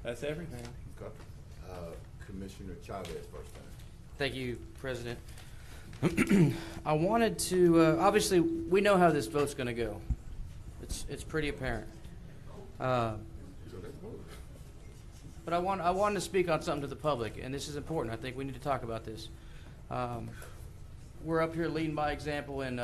That's everything. Okay. Commissioner Chavez first time. Thank you, President. I wanted to, obviously, we know how this vote's going to go. It's pretty apparent. But I wanted to speak on something to the public, and this is important. I think we need to talk about this. We're up here leading by example, and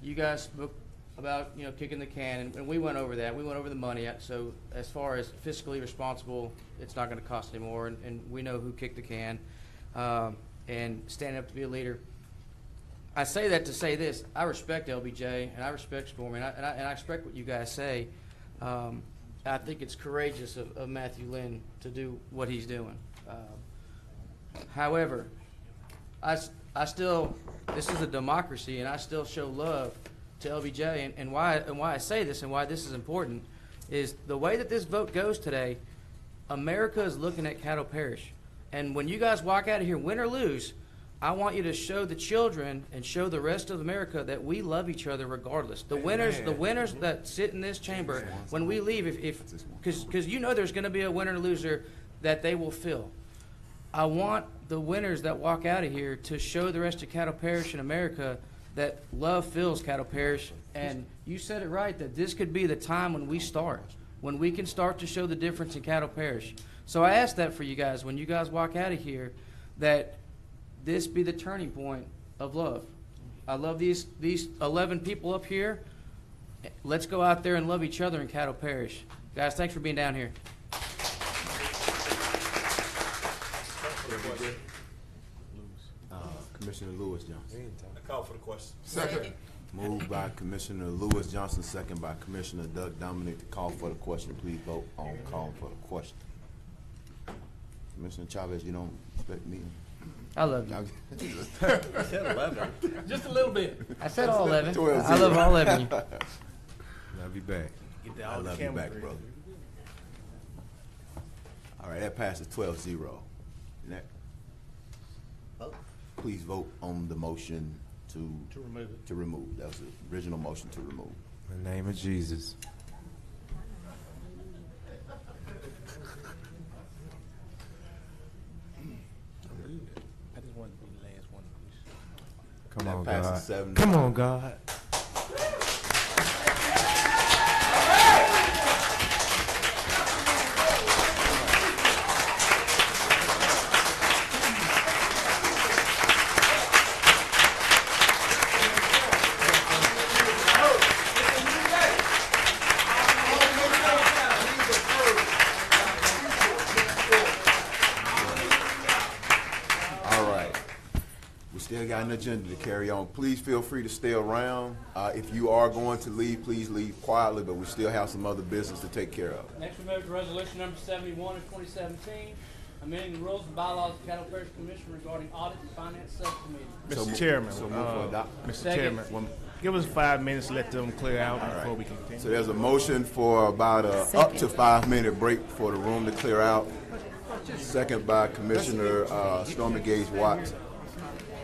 you guys spoke about kicking the can, and we went over that. We went over the money. So as far as fiscally responsible, it's not going to cost any more, and we know who kicked the can, and standing up to be a leader. I say that to say this: I respect LBJ, and I respect Stormy, and I respect what you guys say. I think it's courageous of Matthew Lynn to do what he's doing. However, I still, this is a democracy, and I still show love to LBJ. And why I say this and why this is important is the way that this vote goes today. America is looking at Caddo Parish, and when you guys walk out of here, win or lose, I want you to show the children and show the rest of America that we love each other regardless. The winners that sit in this chamber, when we leave, because there's going to be a winner and loser that they will fill. I want the winners that walk out of here to show the rest of Caddo Parish in America that love fills Caddo Parish. And you said it right, that this could be the time when we start, when we can start to show the difference in Caddo Parish. So I ask that for you guys, when you guys walk out of here, that this be the turning point of love. I love these 11 people up here. Let's go out there and love each other in Caddo Parish. Guys, thanks for being down here. Commissioner Lewis Johnson. I call for the question. Second. Moved by Commissioner Lewis Johnson, second by Commissioner Doug Dominic to call for the question. Please vote on calling for the question. Commissioner Chavez, you don't expect me? I love you. I said 11. Just a little bit. I said all 11. 12-0. I love all 11 of you. Love you back. Get the I love you back, brother. All right, that passes 12-0. Next. Please vote on the motion to remove it. To remove. That was the original motion to remove. In the name of Jesus. I just wanted to be the last one. Come That on, passes God. 7. Come on, God. Still got an agenda to carry on. Please feel free to stay around. If you are going to leave, please leave quietly, but we still have some other business to take care of. Next, we move to resolution number 71 of 2017, amending the rules and bylaws of Caddo Parish Commission regarding audit and finance subcommittee. Mr. Chairman, So move for adopt. Mr. Second. Chairman, give us 5 minutes, let them clear out before we continue. So there's a motion for about up to 5-minute break for the room to clear out. Second by Commissioner Stormy Gage Watts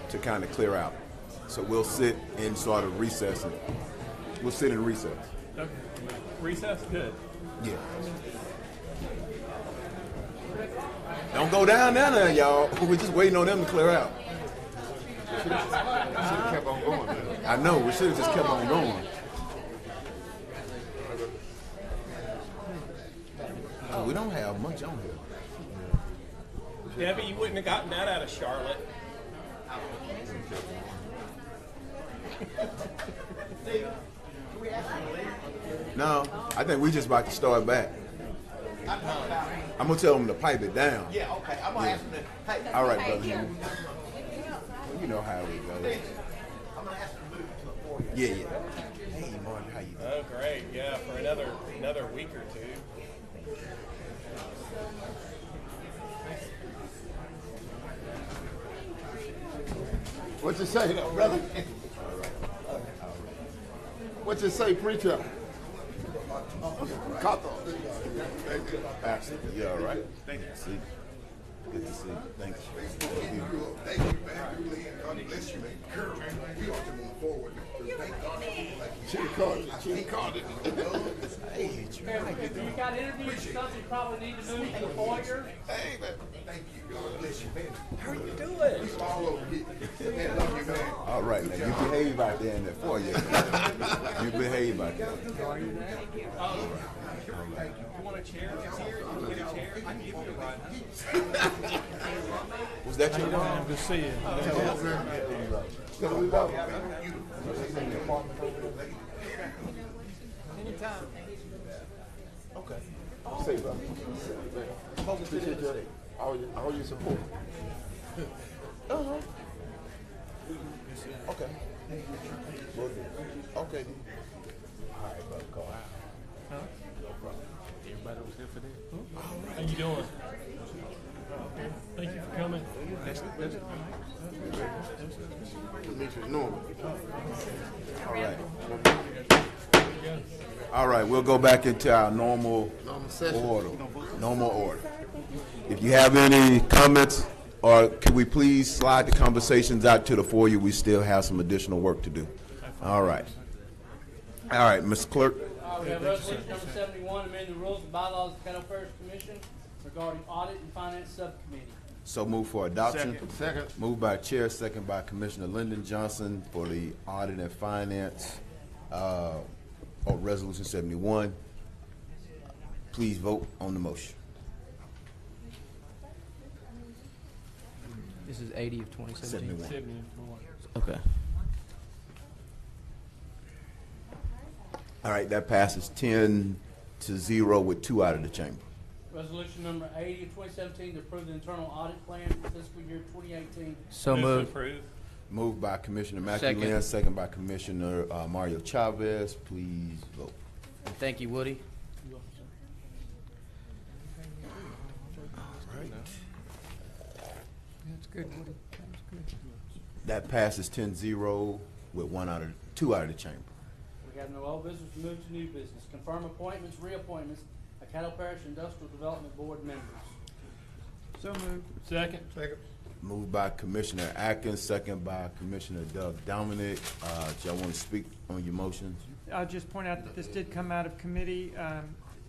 to kind of clear out. So we'll sit in sort of recess. We'll sit in recess. Okay. Recess? Good. Yeah. Don't go down there, y'all. We're just waiting on them to clear out. Should have kept on going. I know. We should have just kept on going. We don't have much on here. Debbie, you wouldn't have gotten that out of Charlotte. No, I think we just about to start back. I'm gonna tell them to pipe it down. Yeah, okay. I'm gonna ask them to. Hey, All right, hey, brother. Jim. You know how it goes. I'm gonna ask them to move to the foyer. Yeah, yeah. Hey, Martin, how you doing? Oh, great. Yeah, for another week or two. What you say, brother? What you say, preacher? Absolutely. You all right? Thank you. See? Good to see you. Thank you. Thank you, man. God bless you, man. We ought to move forward. Thank God. She called it. Hey, If you got interviews and stuff, you probably need to move to the foyer. hey, man. Thank you. God bless you, man. How are you doing? It's all over here. Man, love you, man. All right, now you behave out there in that foyer. You behave out there. You want a chair here? You can get a chair. I can give you a ride. Was that your mom? Good to see you. So we love you. Anytime. Okay. Say, brother. Appreciate your all your support. Okay. Will do. Okay. All right, brother. Call out. Everybody was here for that? How you doing? Thank you for coming. Demetrius Norman. All right. All right, we'll go back into our normal order. Normal order. If you have any comments, or can we please slide the conversations out to the foyer? We still have some additional work to do. All right. All right, Mr. Clerk. We have resolution number 71, amending the rules and bylaws of the Cattle Parish Commission regarding audit and finance subcommittee. So move for adoption. Second. Moved by Chair, second by Commissioner Lyndon Johnson for the audit and finance, Resolution 71. Please vote on the motion. This is 80 of 2017. 71. Okay. All right, that passes 10-0 with 2 out of the chamber. Resolution number 80 of 2017 to approve the internal audit plan for fiscal year 2018. So Move to moved. approve. Moved by Commissioner Second. McElwain, second by Commissioner Mario Chavez. Please vote. And thank you, Woody. That's good, Woody. That's good. That passes 10-0 with 2 out of the chamber. We have no old business, move to new business. Confirm appointments, reappointments of Cattle Parish Industrial Development Board members. So moved. Second. Moved by Commissioner Atkins, second by Commissioner Doug Dominic. Do y'all want to speak on your motions? I'll just point out that this did come out of committee.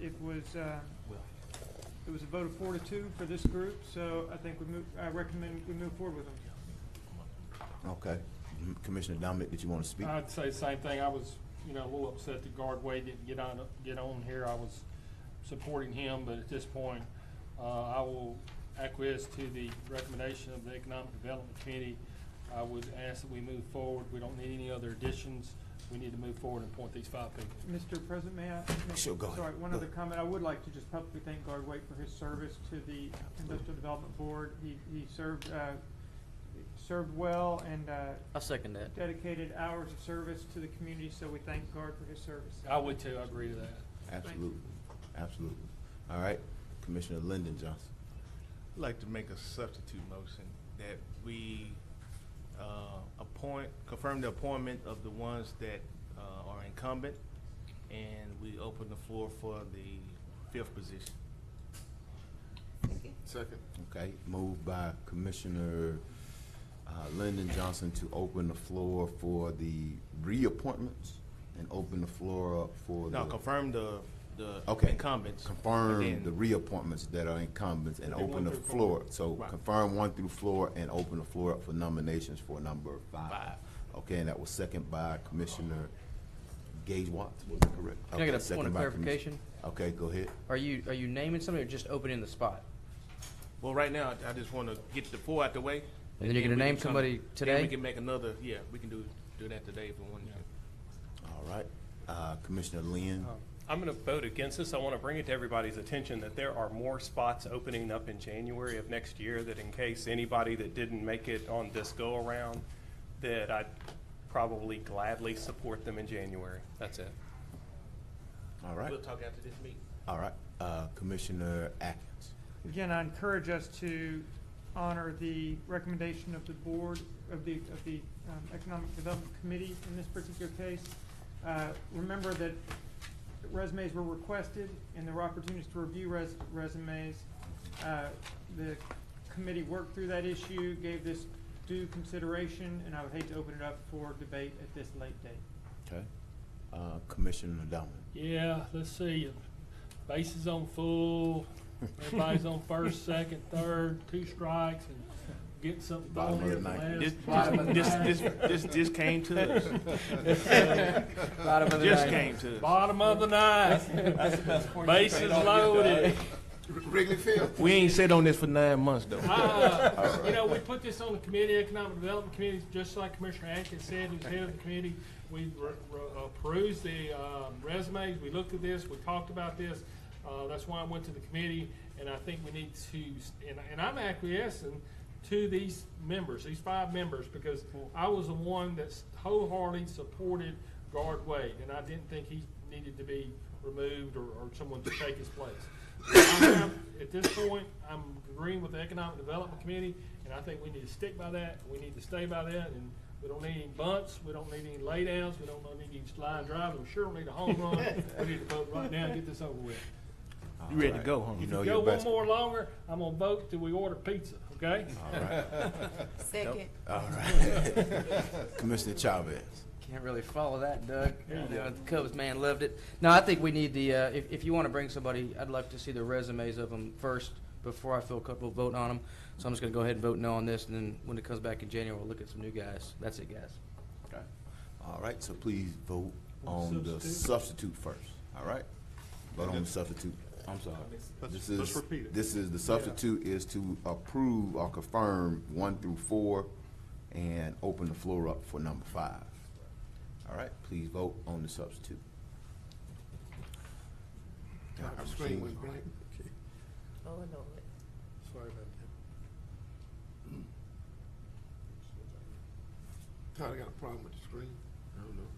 It was a vote of 4-2 for this group, so I think I recommend we move forward with them. Okay. Commissioner Dominic, did you want to speak? I'd say the same thing. I was, a little upset that Gardway didn't get on here. I was supporting him, but at this point, I will acquiesce to the recommendation of the Economic Development Committee. I would ask that we move forward. We don't need any other additions. We need to move forward and appoint these 5 people. Mr. President, may I? Sure, go ahead. Sorry, one Go other ahead. comment. I would like to just publicly thank Gardway for his service to the Industrial Development Board. He served well and I'll second that. dedicated hours of service to the community, so we thank Gard for his service. I would too. I agree to that. Absolutely. Absolutely. All right. Commissioner Lyndon Johnson. I'd like to make a substitute motion that we confirm the appointment of the ones that are incumbent, and we open the floor for the 5th position. Second. Okay. Moved by Commissioner Lyndon Johnson to open the floor for the reappointments and open the floor up for No, the confirm the okay. incumbents. Confirm and the then- reappointments that are incumbents and Okay, open 1 the through 4. floor. So Right. confirm 1 through 4 and open the floor up for nominations for number 5. 5. Okay, and that was second by Commissioner Gage Watts. Was that correct? Can I get a second point of by clarification? Okay, go ahead. Are you naming somebody or just opening the spot? Well, right now, I just want to get the 4 out the way. And then you're gonna we name can come- somebody then today? we can make another, we can do that today if we want to. All right. Commissioner Lynn. I'm going to vote against this. I want to bring it to everybody's attention that there are more spots opening up in January of next year, that in case anybody that didn't make it on this go-around, that I'd probably gladly support them in January. That's it. All right. We'll talk after this meeting. All right. Commissioner Atkins. Again, I encourage us to honor the recommendation of the board, of the Economic Development Committee in this particular case. Remember that resumes were requested and there were opportunities to review resumes. The committee worked through that issue, gave this due consideration, and I would hate to open it up for debate at this late date. Okay. Commissioner Dominant. Yeah, let's see. Bases on full, everybody's on first, second, third, 2 strikes, and getting something Bottom thrown of in the ninth. This came to us. Bottom of the Just ninth. came to us. Bottom of the ninth. Bases loaded. Wrigley Field. We ain't sat on this for 9 months though. You know, we put this on the committee, Economic Development Committee, just like Commissioner Atkins said, who's head of the committee. We perused the resumes, we looked at this, we talked about this. That's why I went to the committee, and I think we need to, and I'm acquiescing to these members, these 5 members, because I was the one that wholeheartedly supported Guard Wade, and I didn't think he needed to be removed or someone to take his place. At this point, I'm agreeing with the Economic Development Committee, and I think we need to stick by that. We need to stay by that, and we don't need any bunts. We don't need any laydowns. We don't need any line drives. We sure don't need a home run. We need to vote right now and get this over with. You ready to go, huh? You know Go your one best. more longer, I'm gonna vote till we order pizza, okay? All right. Second. All right. Commissioner Chavez. Can't really follow that, Doug. The Cubs man loved it. No, I think we need the, if you want to bring somebody, I'd like to see the resumes of them first before I feel comfortable voting on them. So I'm just going to go ahead and vote no on this, and then when it comes back in January, we'll look at some new guys. That's it, guys. Okay. All right, so please vote on the substitute first. All right? Vote on the substitute. I'm sorry. Let's repeat it. This is, the substitute is to approve or confirm 1 through 4 and open the floor up for number 5. All right, please vote on the substitute. The screen went blank. Oh, no. Sorry about that. Todd, I got a problem with the screen. I don't know.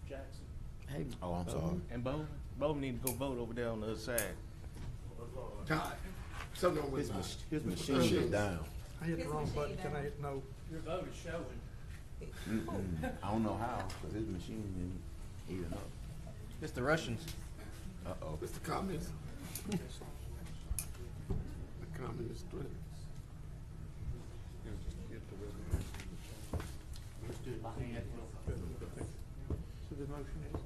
Jackson. Hey, Oh, I'm sorry. And Bo need to go vote over there on the other side. Todd, something wrong with His machine is down. I hit the wrong button. Can I hit no? Your vote is showing. I don't know how, because his machine isn't even up. it's the Russians. Uh-oh. It's the comments. The communist threat. Let's do it by hand. So the motion is,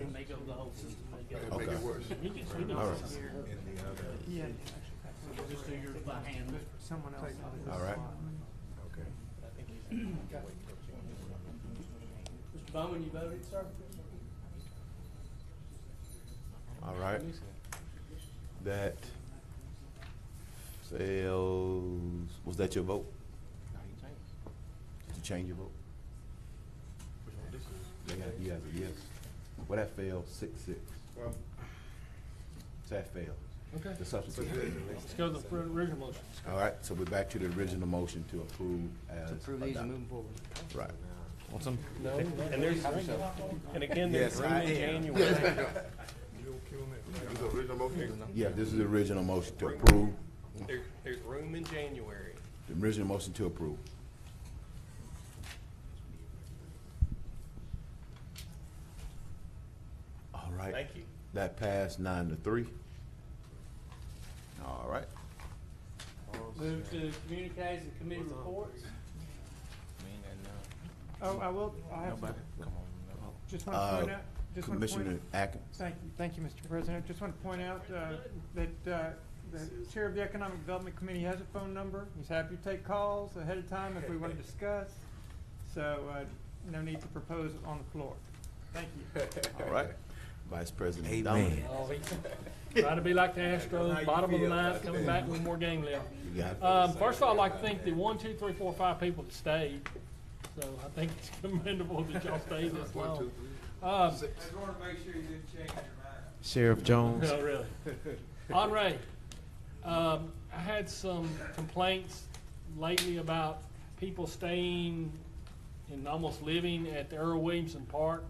And they go the whole system. They go. Make it worse. You can, we know All right. this is here. yeah, Just do yours by hand. someone else. All right. Mr. Bowman, you voted, sir? All right. That fails. Was that your vote? Did you change your vote? You guys are yes. Well, that failed 6-6. So that failed. Okay. The substitute. Let's go to the original motion. All right, so we're back to the original motion to approve as. To approve these and adopted. moving forward. Right. Want some? No, and there's, and again, there's Yes, room I in am. January. This is the original motion? Yeah, this is the original motion to approve. There's room in January. The original motion to approve. All right. Thank you. That passed 9-3. All right. Move to communiques and committee reports. Oh, I will, I have, Nobody, come on. No. just want to point out, just want to point. Commissioner Atkins. Thank you, Mr. President. Just want to point out that the chair of the Economic Development Committee has a phone number. He's happy to take calls ahead of time if we want to discuss. So no need to propose on the floor. Thank you. All right. Vice President Amen. Dominant. Oh, try to be like the Astros, bottom of the ninth, coming back with more game left. You got it. First of all, I'd like to thank the 1, 2, 3, 4, 5 people that stayed. So I think it's commendable that y'all stayed this long. Sheriff Jones. No, really. Andre, I had some complaints lately about people staying and almost living at the Earl Williamson Park.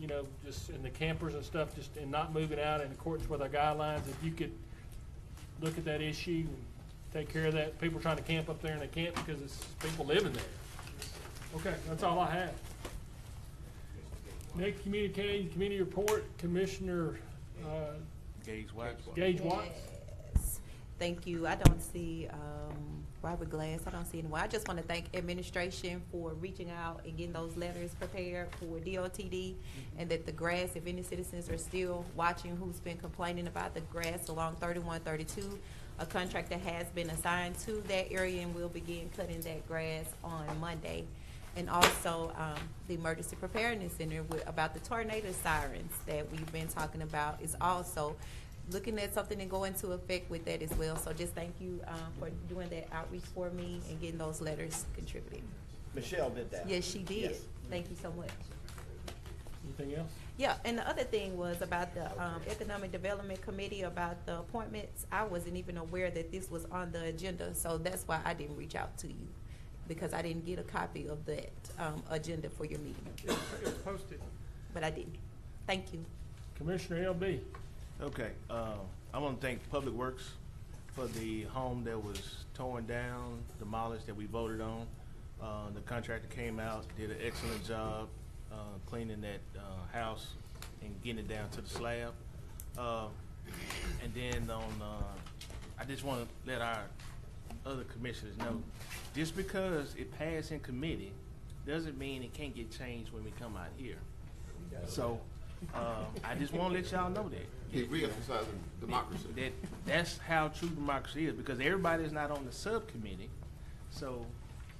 You know, just in the campers and stuff, just and not moving out in accordance with our guidelines. If you could look at that issue and take care of that. People trying to camp up there and they can't because it's people living there. Okay, that's all I have. Next committee report, Commissioner Gage Watts. Gage Watts. Yes. Thank you. I don't see Robert Glass. I don't see anyone. I just want to thank administration for reaching out and getting those letters prepared for DOTD, and that the grass, if any citizens are still watching who's been complaining about the grass along 3132, a contractor has been assigned to that area and will begin cutting that grass on Monday. And also the Emergency Preparedness Center about the tornado sirens that we've been talking about is also looking at something and go into effect with that as well. So just thank you for doing that outreach for me and getting those letters contributed. Michelle did that. Yes, she did. Yes. Thank you so much. Anything else? Yeah, and the other thing was about the Economic Development Committee, about the appointments. I wasn't even aware that this was on the agenda, so that's why I didn't reach out to you, because I didn't get a copy of that agenda for your meeting. It was posted. But I did. Thank you. Commissioner LB. Okay, I want to thank Public Works for the home that was torn down, demolished, that we voted on. The contractor came out, did an excellent job cleaning that house and getting it down to the slab. And then I just want to let our other commissioners know, just because it passed in committee doesn't mean it can't get changed when we come out here. So I just want to let y'all know that. He re-emphasizing democracy. That's how true democracy is, because everybody is not on the subcommittee. So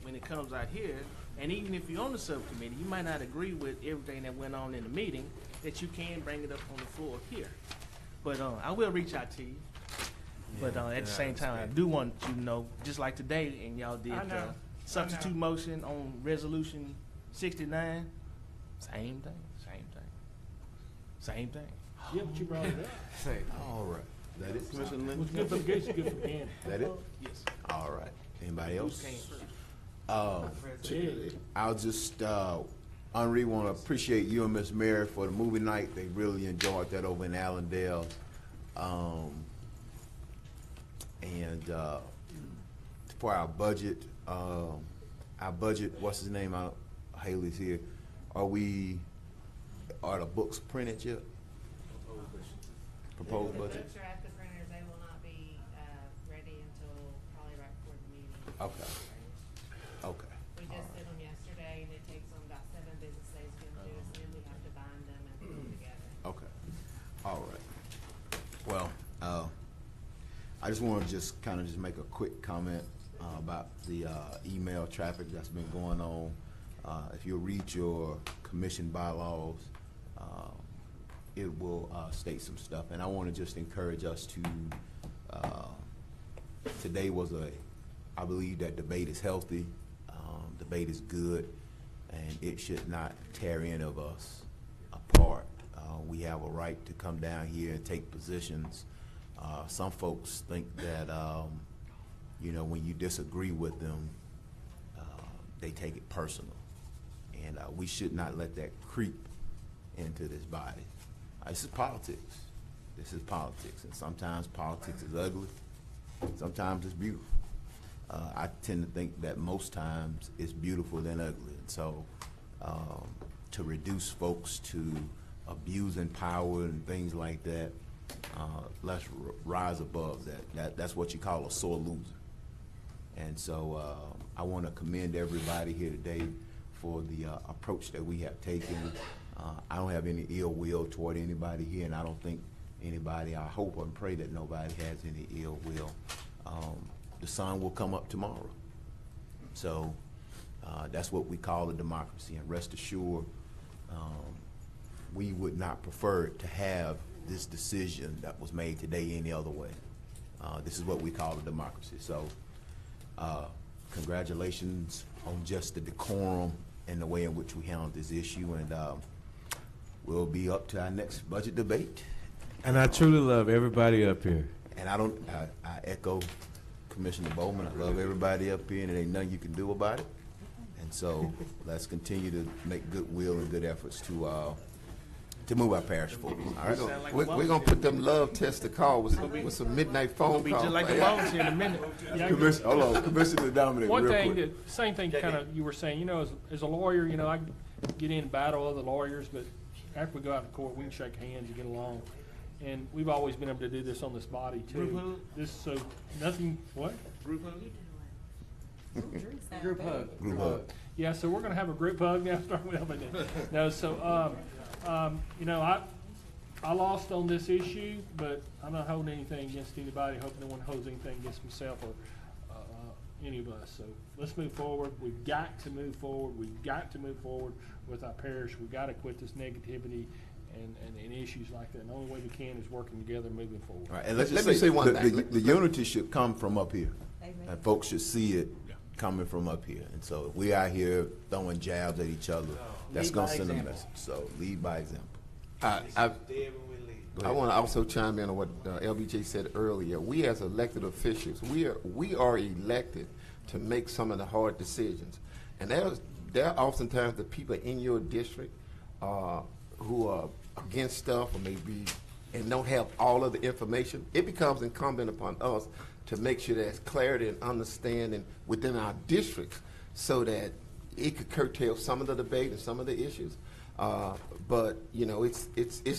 when it comes out here, and even if you're on the subcommittee, you might not agree with everything that went on in the meeting, that you can bring it up on the floor here. But I will reach out to you. But at the same time, I do want you to know, just like today, and y'all did the substitute motion on resolution 69, same thing. Yeah, but you brought it up. All right. That it? Commissioner It Lynn? was good for good for Candy. That it? Yes. All right. Anybody Who else? came first? I'll just, Henri, want to appreciate you and Miss Mary for the movie night. They really enjoyed that over in Allendale. And for our budget, what's his name? Haley's here. Are the books printed yet? Proposed The budget? books are at the printers. They will not be ready until probably right before the meeting. Okay. Okay. We just did them yesterday, and it takes them about 7 business days to get them to us, and then we have to bind them and put them together. Okay. All right. Well, I just want to just make a quick comment about the email traffic that's been going on. If you read your commission bylaws, it will state some stuff, and I want to just encourage us to. Today was I believe that debate is healthy, debate is good, and it should not tear any of us apart. We have a right to come down here and take positions. Some folks think that when you disagree with them, they take it personal, and we should not let that creep into this body. This is politics. And sometimes politics is ugly. Sometimes it's beautiful. I tend to think that most times it's beautiful than ugly. And so to reduce folks to abusing power and things like that, let's rise above that. That's what you call a sore loser. And so I want to commend everybody here today for the approach that we have taken. I don't have any ill will toward anybody here, and I don't think anybody, I hope and pray that nobody has any ill will. The sun will come up tomorrow. So that's what we call a democracy, and rest assured, we would not prefer to have this decision that was made today any other way. This is what we call a democracy. So congratulations on just the decorum and the way in which we handled this issue, and we'll be up to our next budget debate. And I truly love everybody up here. And I echo Commissioner Bowman. I love everybody up here, and there ain't nothing you can do about it. And so let's continue to make goodwill and good efforts to move our parish forward. All right. We're gonna put them love tests to call with some midnight phone Be calls. just like the bones here in a minute. Hold on, Commissioner Dominic. One real thing, quick. same thing kind of you were saying, as a lawyer, I get in battle with other lawyers, but after we go out to court, we can shake hands and get along. And we've always been able to do this on this body Group too. hug? This, so, nothing, what? Group hug? Group hug. Group hug. Yeah, so we're gonna have a group hug now, starting with, no, so, you know, I lost on this issue, but I'm not holding anything against anybody. I hope no one holds anything against myself or, any of us. So let's move forward. We've got to move forward. We've got to move forward with our parish. We've got to quit this negativity and issues like that. And the only way we can is working together, moving forward. All right, and let's Let just me say one the, thing. the unity should come from up here. Amen. And folks should see it coming from up here. And so if we out here throwing jabs at each other, that's Lead gonna by send a example. message. So lead by example. I want to also chime in on what LBJ said earlier. We as elected officials, we are elected to make some of the hard decisions. And there are oftentimes the people in your district who are against stuff or maybe and don't have all of the information. It becomes incumbent upon us to make sure there's clarity and understanding within our districts so that it could curtail some of the debate and some of the issues. But you know, it's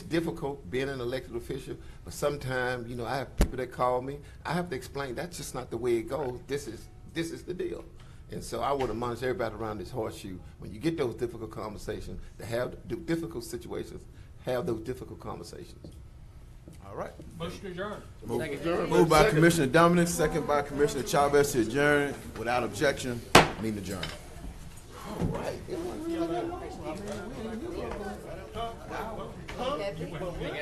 difficult being an elected official. But sometimes, you know, I have people that call me. I have to explain that's just not the way it goes. This is the deal. And so I would admonish everybody around this horseshoe, when you get those difficult conversations, to have the difficult situations, have those difficult conversations. All right. Motion adjourned. Moved by Commissioner Dominic, second by Commissioner Chavez to adjourn. Without objection, meeting adjourned. Big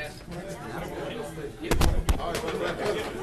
ass.